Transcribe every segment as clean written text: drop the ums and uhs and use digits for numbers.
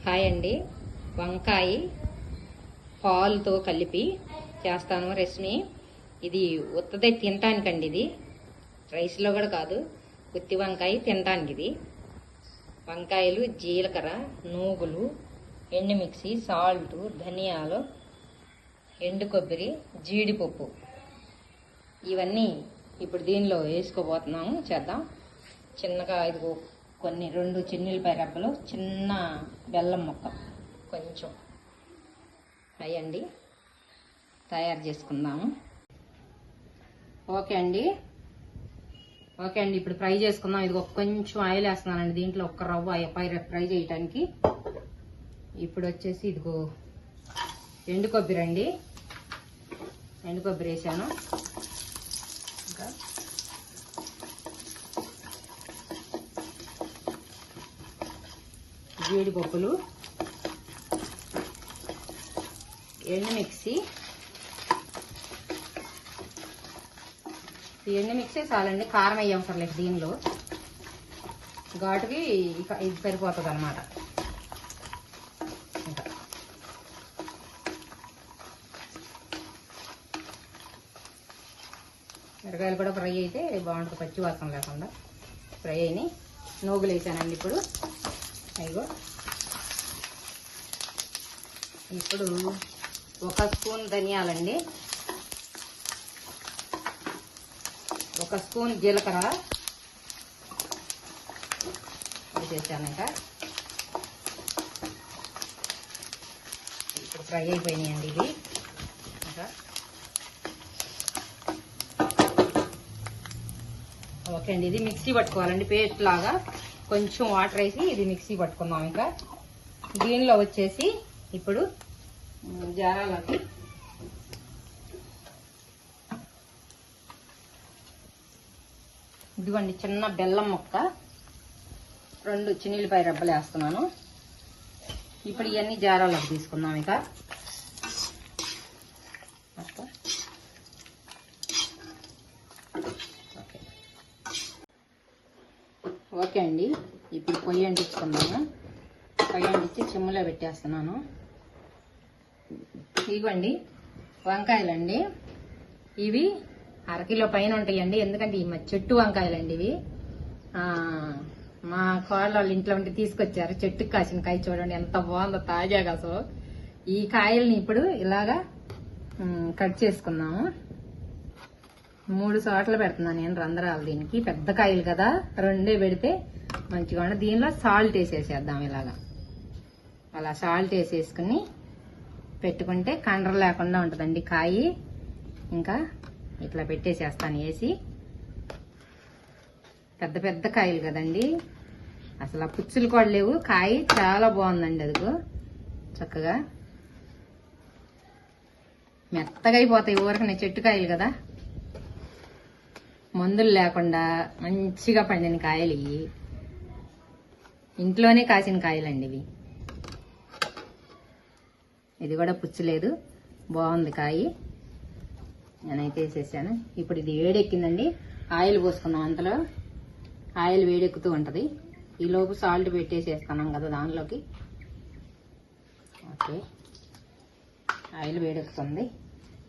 Hi అండి. వంకాయ పాలుతో కలిపి చేస్తాను రెసిపీ. ఇది ఉత్తదే తినటానికండి. ఇది రైస్లో కూడా కాదు, గుత్తి వంకాయ తినటానికి. ఇది వంకాయలు, జీలకర్ర, నూగులు, ఎండుమిక్సీ, సాల్ట్, ధనియాలు, ఎండు కొబ్బరి, జీడిపప్పు ఇవన్నీ ఇప్పుడు దీనిలో వేసుకోబోతున్నాము. చేద్దాం. చిన్నగా ఇదిగో కొన్ని 2 చిన్నులపాయ రెబ్బలు, చిన్న బెల్లం ముక్క కొంచెం అయ్యండి తయారు చేసుకుందాము. ఓకే అండి. ఇప్పుడు ఫ్రై చేసుకుందాం. ఇది కొంచెం ఆయిల్ వేస్తున్నానండి దీంట్లో, ఒక్క రవ్వ ఫ్రై చేయటానికి. ఇప్పుడు వచ్చేసి ఇదిగో ఎండు కొబ్బరి అండి, ఎండు కొబ్బరి వేసాను. ఇంకా జీడిపప్పులు, ఎండు మిక్సీ. ఎండు మిక్సీ చాలండి, కారం వేయం అవసరం లేదు దీనిలో. ఘాటుకి ఇది సరిపోతుంది అన్నమాట. ఇంకా మిరకాయలు కూడా ఫ్రై అయితే బాగుంటుంది, పచ్చి వాసన లేకుండా ఫ్రై అయినాయి. నూగులు వేసానండి ఇప్పుడు. అయ్యో, ఇప్పుడు 1 స్పూన్ ధనియాలండి, 1 స్పూన్ జీలకర్ర వేసేసాను. ఇంకా ఇప్పుడు ఫ్రై అయిపోయినాయండి ఇవి. ఇంకా ఓకే అండి, ఇది మిక్సీ పట్టుకోవాలండి పేస్ట్ లాగా. కొంచెం వాటర్ వేసి ఇది మిక్సీ పట్టుకుందాం. ఇంకా దీనిలో వచ్చేసి ఇప్పుడు జారాలకి ఇదిగోండి చిన్న బెల్లం ముక్క, 2 చిన్నులపాయ రెబ్బలు వేస్తున్నాను. ఇప్పుడు ఇవన్నీ జారాలకు తీసుకుందాం. ఇక ఓకే అండి, ఇప్పుడు పొయ్యి అంటించుకుందాము. పొయ్యి అంటించి చిమ్ములో పెట్టేస్తున్నాను. ఇవ్వండి వంకాయలండి, ఇవి 1/2 కిలో పైన ఉంటాయండి. ఎందుకంటే ఈ చెట్టు వంకాయలండి ఇవి. మా కోళ్ళ వాళ్ళ ఇంట్లో ఉంటే తీసుకొచ్చారు. చెట్టుకు కాసిన కాయ చూడండి ఎంత బాగుందో, తాజాగా. అసలు ఈ కాయల్ని ఇప్పుడు ఇలాగా కట్ చేసుకున్నాము. 3 చోట్ల పెడుతున్నాను నేను రంధ్రాలు. దీనికి పెద్ద కాయలు కదా, 2 పెడితే మంచిగా ఉండదు. దీనిలో సాల్ట్ వేసేసేద్దాం. ఇలాగా అలా సాల్ట్ వేసేసుకుని పెట్టుకుంటే కండ్ర లేకుండా ఉంటుందండి కాయ. ఇంకా ఇట్లా పెట్టేసేస్తాను వేసి. పెద్ద పెద్ద కాయలు కదండి, అసలు ఆ పుచ్చులు కూడా లేవు. కాయ చాలా బాగుందండి. అదిగో చక్కగా మెత్తగా అయిపోతాయి. ఊరకనే చెట్టు కాయలు కదా, మందులు లేకుండా మంచిగా పండిన కాయలు ఇవి. ఇంట్లోనే కాసిన కాయలండి ఇవి. ఇది కూడా పుచ్చలేదు, బాగుంది కాయ. నేనైతే వేసేసాను. ఇప్పుడు ఇది వేడెక్కిందండి, ఆయిల్ పోసుకున్నాం. అంతలో ఆయిల్ వేడెక్కుతూ ఉంటుంది. ఈలోపు సాల్ట్ పెట్టేసేస్తున్నాం కదా దానిలోకి. ఓకే, ఆయిల్ వేడెక్కుతుంది.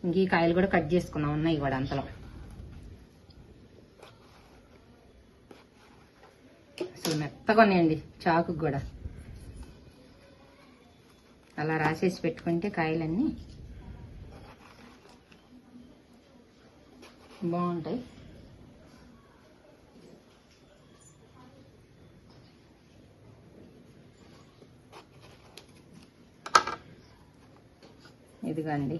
ఇంక ఈ కాయలు కూడా కట్ చేసుకున్నాం, ఉన్నాయి కూడా అంతలో. అసలు మెత్తగా ఉన్నాయండి, చాకుకు కూడా. అలా రాసేసి పెట్టుకుంటే కాయలన్నీ బాగుంటాయి. ఇదిగోండి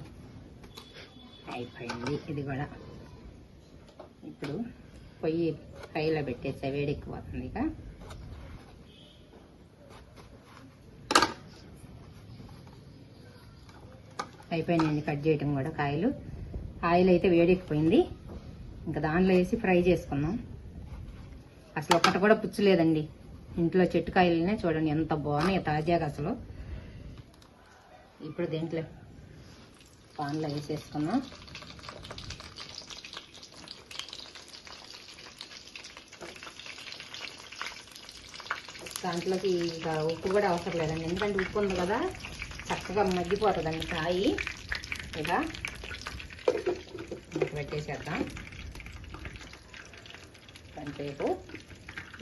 అయిపోయింది ఇది కూడా. ఇప్పుడు పొయ్యి కైలో పెట్టేసా, వేడెక్కిపోతుంది. ఇక అయిపోయినాయండి కట్ చేయటం కూడా కాయలు. ఆయిల్ అయితే వేడెక్కిపోయింది. ఇంకా దాంట్లో వేసి ఫ్రై చేసుకున్నాం. అసలు ఒక్కటి కూడా పుచ్చలేదండి. ఇంట్లో చెట్టు కాయలనే చూడండి ఎంత బాగున్నాయి, తాజాగా అసలు. ఇప్పుడు దీంట్లో పాన్లో వేసేసుకున్నాం. దాంట్లోకి ఇంకా ఉప్పు కూడా అవసరం లేదండి, ఎందుకంటే ఉప్పు ఉంది కదా, చక్కగా మగ్గిపోతుందండి కాయి. ఇలా పెట్టేసేద్దాం, కొంచెంసేపు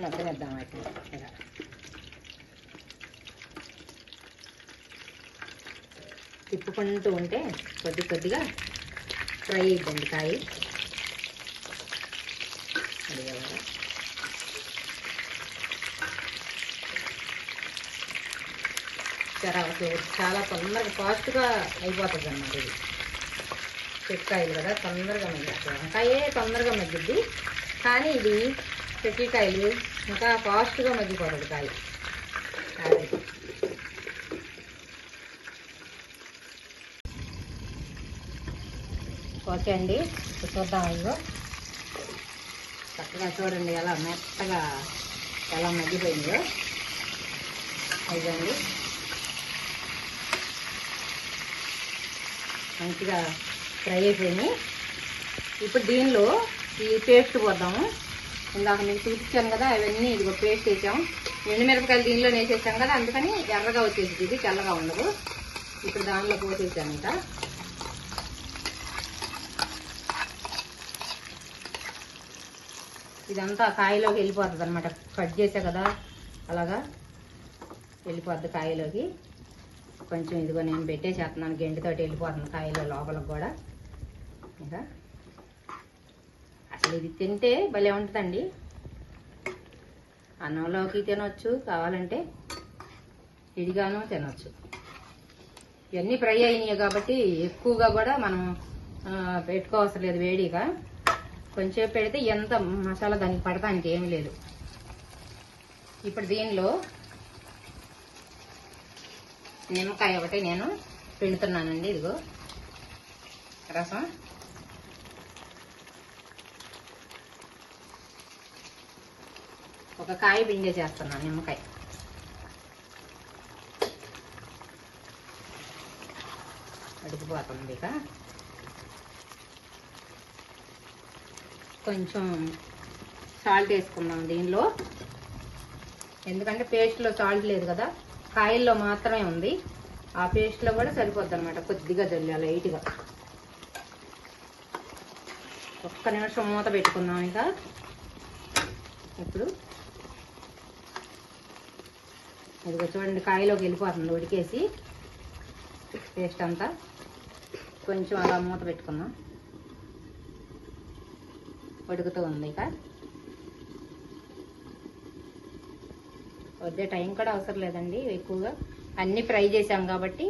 మగ్గనిద్దాం వాటిని. ఇలా తిప్పుకుంటూ ఉంటే కొద్దిగా ఫ్రై అయిద్దండి కాయి. అది కదా చాలా తొందరగా ఫాస్ట్గా అయిపోతుంది అన్నమాట. ఇది చెట్కాయలు కదా, తొందరగా మగ్గిపోతుంది. వంకాయే తొందరగా మగ్గిద్ది, కానీ ఇది చెట్లకాయలు ఇంకా ఫాస్ట్గా మగ్గిపోతుంది కాయ. ఓకే అండి, చూద్దాం. ఇదిగో చక్కగా చూడండి ఎలా మెత్తగా ఎలా మగ్గిపోయిందో. అదండి మంచిగా ఫ్రై అయిపోయింది. ఇప్పుడు దీనిలో ఈ పేస్ట్ పోద్దాము. ఇందాక మీకు చూపించాను కదా, అవన్నీ ఇదిగో పేస్ట్ వేసాం. ఎండుమిరపకాయలు దీనిలో వేసేసాం కదా, అందుకని ఎర్రగా వచ్చేసింది, ఇది తెల్లగా ఉండదు. ఇప్పుడు దానిలో పోసేసాను. ఇంకా ఇదంతా కాయలోకి వెళ్ళిపోతుంది అనమాట. కట్ చేసా కదా, అలాగా వెళ్ళిపోద్ది కాయలోకి. కొంచెం ఇదిగో నేను పెట్టేసేస్తున్నాను, గెంటితోటి వెళ్ళిపోతుంది కాయలో లోపలికి కూడా. ఇంకా అసలు ఇది తింటే భలే ఉంటుందండి. అన్నంలోకి తినొచ్చు, కావాలంటే ఇదిగాను తినొచ్చు. ఇవన్నీ ఫ్రై అయినాయి కాబట్టి ఎక్కువగా కూడా మనం పెట్టుకోవసరం లేదు వేడిగా. కొంచెం పెడితే ఎంత మసాలా దానికి పడటానికి ఏమీ లేదు. ఇప్పుడు దీనిలో నిమ్మకాయ ఒకటి నేను పిండుతున్నానండి. ఇదిగో రసం. ఒక కాయ పిండేసేస్తున్నాను, నిమ్మకాయ. అడిగిపోతుంది. ఇక కొంచెం సాల్ట్ వేసుకుందాం దీనిలో, ఎందుకంటే పేస్ట్లో సాల్ట్ లేదు కదా, కాయల్లో మాత్రమే ఉంది. ఆ పేస్ట్లో కూడా సరిపోద్ది అనమాట. కొద్దిగా జల్లి లైట్గా. ఒక్క నిమిషం మూత పెట్టుకుందాం. ఇక ఇప్పుడు ఇదిగో చూడండి, కాయలోకి వెళ్ళిపోతుంది ఉడికేసి పేస్ట్ అంతా. కొంచెం అలా మూత పెట్టుకుందాం, ఉడుకుతూ ఉంది. ఇక వద్దే టైం కూడా అవసరం లేదండి ఎక్కువగా, అన్నీ ఫ్రై చేసాం కాబట్టి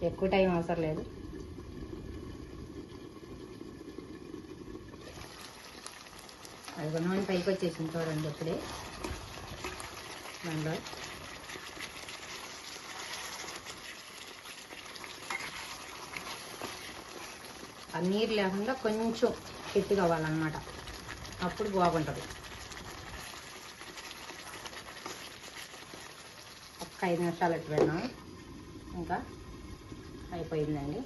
ఎక్కువ టైం అవసరం లేదు. అది నూనె పైకి వచ్చేసింది చూడండి ఇప్పుడే. దానిలో ఆ నీరు లేకుండా కొంచెం గట్టిగా అవ్వాలన్నమాట, అప్పుడు బాగుంటుంది. ఒక్క 5 నిమిషాలు ఎట్టు పెడదాం. ఇంకా అయిపోయిందండి.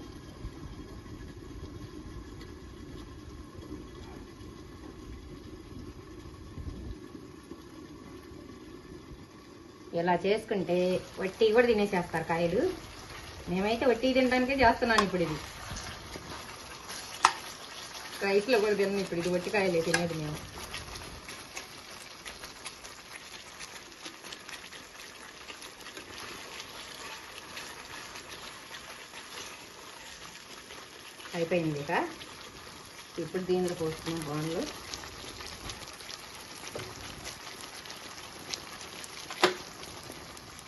ఇలా చేసుకుంటే వట్టి కూడా తినేసేస్తారు కాయలు. మేమైతే వట్టి తినడానికే చేస్తున్నాను ఇప్పుడు. ఇది రైస్లో కూడా తిన్నాను ఇప్పుడు. ఇది వట్టి కాయలే తినేది మేము. అయిపోయింది. ఇక ఇప్పుడు దీనిలో పోస్తున్నాం బాండ్లు.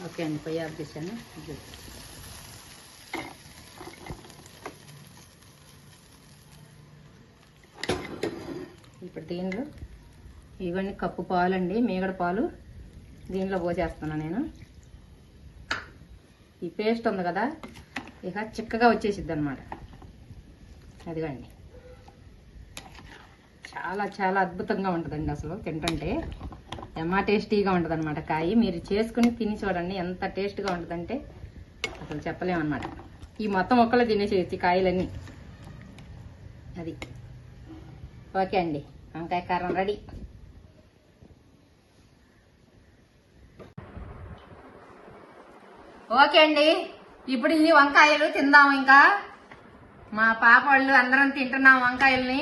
ఓకే అండి, పొయ్యి ఆఫ్ చేశాను. ఇప్పుడు దీనిలో ఇవన్నీ కప్పు పాలండి, మీగడ పాలు దీనిలో పోసేస్తున్నాను నేను. ఈ పేస్ట్ ఉంది కదా, ఇక చిక్కగా వచ్చేసిద్ది అనమాట. అదిగండి, చాలా చాలా అద్భుతంగా ఉంటుందండి. అసలు తింటుంటే ఎమ్మా టేస్టీగా ఉంటుంది అనమాట కాయ. మీరు చేసుకుని తిని చూడండి ఎంత టేస్ట్గా ఉంటుందంటే అసలు చెప్పలేమన్నమాట. ఈ మొత్తం ఒక్కలో తినేసేసి కాయలన్నీ. అది ఓకే అండి, వంకాయ కారం రెడీ. ఓకే అండి, ఇప్పుడు ఈ వంకాయలు తిందాం. ఇంకా మా పాప వాళ్ళు అందరం తింటున్నాం వంకాయల్ని.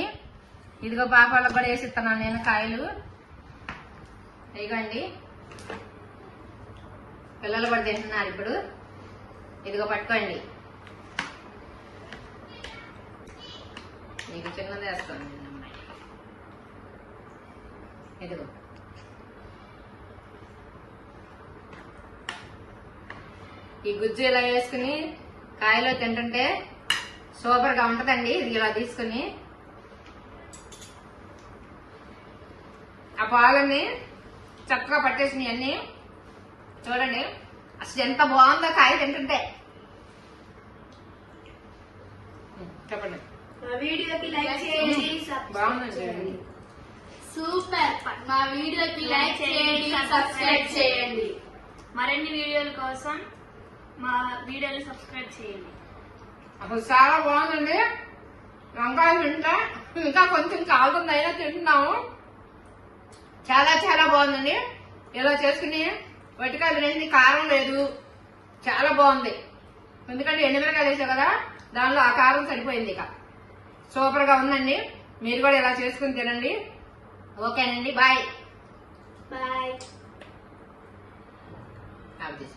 ఇదిగో పాప వాళ్ళకి కూడా వేసిస్తున్నాను నేను కాయలు. ఇదిగోండి, పిల్లలు కూడా తింటున్నారు ఇప్పుడు. ఇదిగో పట్టుకోండి, మీకు చిన్నది వేసుకోండి. ఇదిగో ఈ గుజ్జు ఇలా వేసుకుని కాయలో తింటుంటే సూపర్ గా ఉంటదండి. ఇది ఇలా తీసుకుని ఆ పాలని చక్కగా పట్టేసినాయి అన్ని. చూడండి అసలు ఎంత బాగుందో కాయ తింటుంటే. చెప్పండి. మా వీడియోకి లైక్ చేయండి, బాగుందండి, సూపర్. మా వీడియోకి లైక్ చేయండి, సబ్స్క్రైబ్ చేయండి. మరిన్ని వీడియోల కోసం మా వీడియోని సబ్స్క్రైబ్ చేయండి. అసలు చాలా బాగుందండి. వంకాయలు తింటా ఇంకా కొంచెం కాలుతుంది, అయినా తింటున్నాము. చాలా చాలా బాగుందండి. ఇలా చేసుకుని వటికాయలు రెండు కారం లేదు, చాలా బాగుంది. ఎందుకంటే ఎండుమిరకాయలు వేసావు కదా, దానిలో ఆ కారం సరిపోయింది. ఇక సూపర్ గా ఉందండి. మీరు కూడా ఇలా చేసుకుని తినండి. ఓకేనండి, బాయ్. బాయ్. ఆఫ్ చేసి